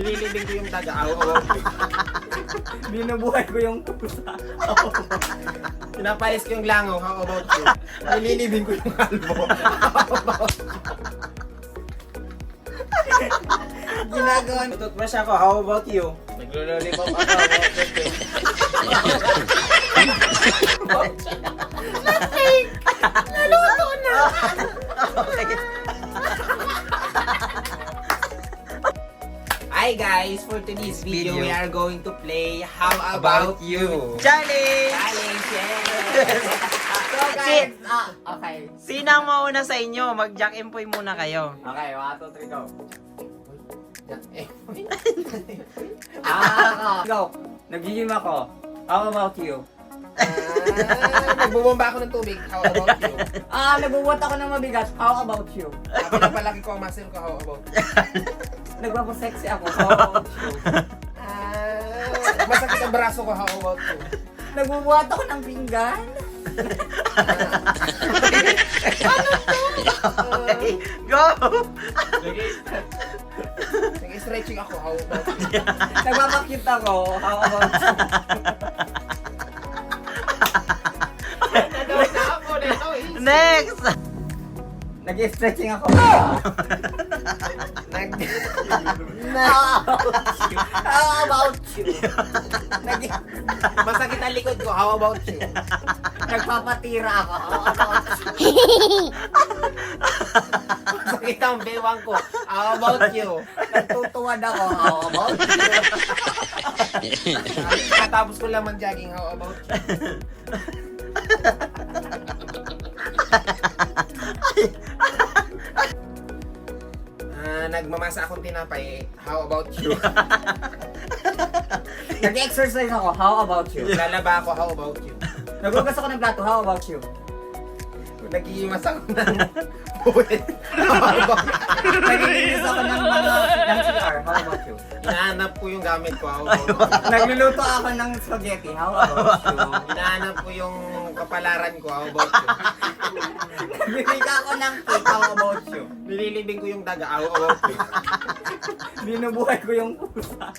Nililibing ko yung daga. Aw. Binubuhay ko yung pusa. Pinapalis ko yung langaw. How about you? Nililibing ko yung kalbo. Ginagawa ni toothbrush ako. How about you? Naglo-lollipop ako. How about you? Naluto na! Okay. Hi guys! For today's video, we are going to play How About You? Challenge! Challenge! Yes! So guys, okay. Sino ang mauna sa inyo? Mag-jack and poy muna kayo. Okay, 1, 2, 3, go. Go. Nag-gym ako. How about you? Nagbubomba ako ng tubig. How about you? Nagbubuhat ako ng mabigat. How about you? Pinapalaki ko ang muscle ko. How about you? Nagpapasexy ako. How about you? Masakit ang braso ko. How about you? Nagbubuhat ako ng pinggan. Okay, go! Nag-stretching ako. How about you? Nagpapakit ako. How about you? Next! Nag-stretching ako. How about you? Masakit ang likod ko. How about you? Nagpapatira ako. How about you? Masakit ang bewang ko. How about you? Nagtutuwad ako. How about you? Katapos ko lang mag-jogging. How about you? Nagmamasa akong tinapay. How about you? Nag-exercise ako. How about you? Lalaba ako. How about you? Nagugas ako ng plato. How about you? Nag-iimas ako ng puwet. How about you? Naglilinis ako ng CR. How about you? Hinahanap ko yung gamit ko. How about you? Nagluluto ako ng spaghetti. How about you? Hinahanap ko yung kapalaran ko. How about you? Nagbibigay ako ng cake. How about you? Nililibing ko yung daga. How about you? Binubuhay ko yung pusa.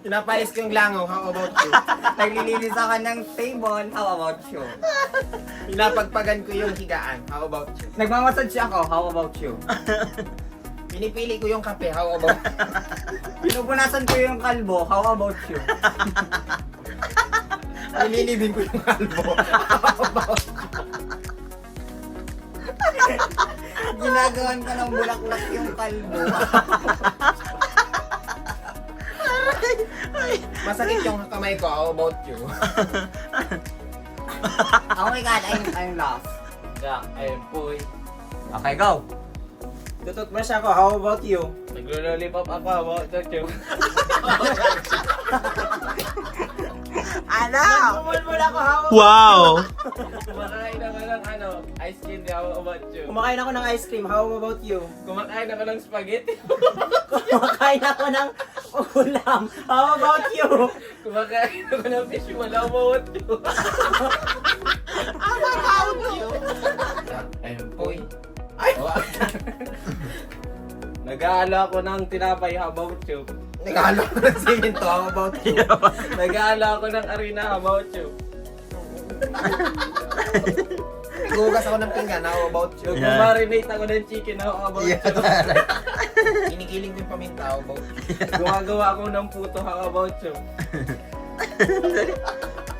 Pinapalis ko yung langaw. How about you? Naglilinis ako ng table. How about you? Pinapagpagan ko yung higaan. How about you? Nagmamassage ako. How about you? Pinipili ko yung kape. How about you? Pinupunasan ko yung kalbo. How about you? Nililibing ko yung kalbo. How about you? Ginagawan ko ng bulaklak yung kalbo. Masakit yung kamay ko. How about you? Oh my god, I'm lost. Jack and Poy. Okay, go. Tututbrush ako. How about you? Naglo-lollipop ako. How about you? Ano? Nagmumulmul ako. How about Wow! Kumakain ako ng ice cream. How about you? Kumakain ako ng ice cream. How about you? Kumakain ako ng spaghetti. Kumakain ako ng ulam. How about you? Kumakain ako ng fish roll. How about you? How about you? Ayun, Poy. Ay! Nag-aala ako ng tinapay. How about you? Nag-aala ko ng simento. How about you? Nag-aala ako ng arena. How about you? Naghugas ako ng pinggan. How about you? Nag-marinate ako ng chicken. How about you? Kinikiling ko yung paminta. How about you? Gumagawa ako ng puto. How about you?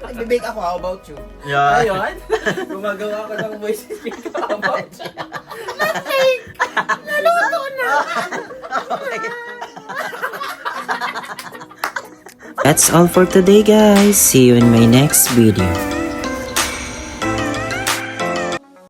Nag-bake ako. How about you? Ayun. Gumagawa ako ng voices. How about you? Naluto na! That's all for today, guys. See you in my next video.